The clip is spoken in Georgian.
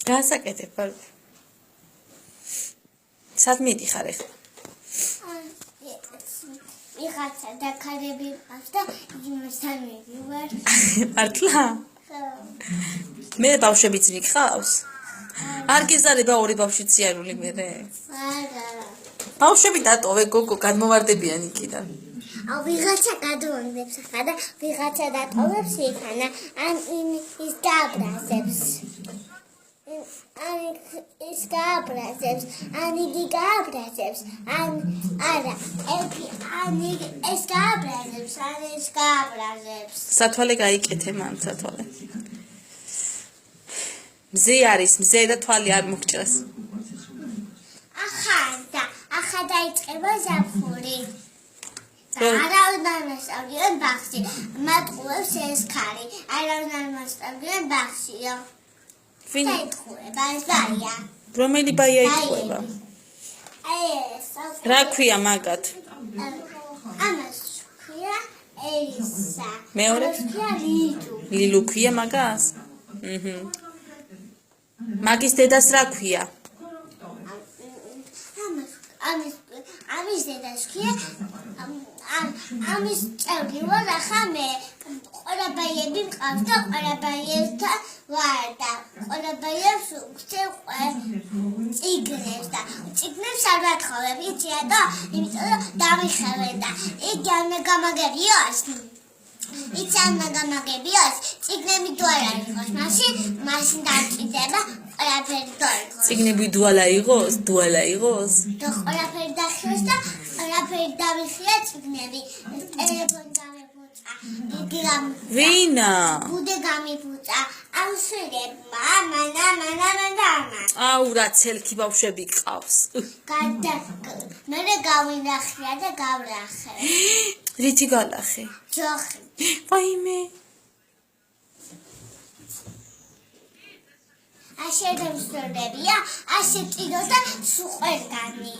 გასაკეთებ ბარბი. სად მიდიხარ ახლა? ვიღაცა დაქარები მყავს და იმასთან მივივარ. მართლა? მე ბავშვებიც მიგყავს? არ გიზარება ორი ბავშვი ციარული მერე? არა. ბავშვები დატოვე გოგო, გადმოვარდებიან იქიდან. აუ ვიღაცა გადმოვარდებს ახლა და ვიღაცა დატოვებს იქანა. ან ის გააბრაზებს. ის გააბრაზებს, ან იგი გააბრაზებს, ან არა, ეს გააბრაზებს, ან ეს გააბრაზებს. სათვალე გაიკეთე მან სათვალე. მზე არის, მზე და თვალი არ მოგჭრას. ახლა დაიწყება ზაფხული. არავინ არ მასწავლიან ბაღში, მატყუებს ეს ქარი, არავინ არ მასწავლიან ბაღშიო. ვინ ეთქუება ეს ბაია? რომელი ბაია ეთქუება? რა ქვია მაგათ? ამას ქვია ელისა. მეორე? ქვია ლილუ. ლილუ ქვია მაგას? მაგის დედას რა ქვია? ამის დედას ქვია ამის წევრი ვარ ახლა მე. ყველა ბაიები მყავს და ყველა ბაიებთან ვარ და ყველა ბაიებს ვქცევ წიგნებს და წიგნებს არ ვათხოვებ იცია და იმიტომ რომ დამიხევენ და იგი არ მეგამაგებიოს იცი არ მეგამაგებიოს წიგნები თუ არ არის მაშინ დაჭიდება ყველაფერი დაიხოს წიგნები დუალა იყოს და ყველაფერი დაიხოს და ყველაფერი დამიხია წიგნები ტელეფონი ვინა? ბუდე გამიფუჭა. ავსვირებ მამა. აუ რა ცელქი ბავშვები გყავს. მე გავინახია და გავრახე. რითი გალახე? ჯოხი. ვაიმე. ასე დამსწორებია, ასე ტილო და სუყვერგანი.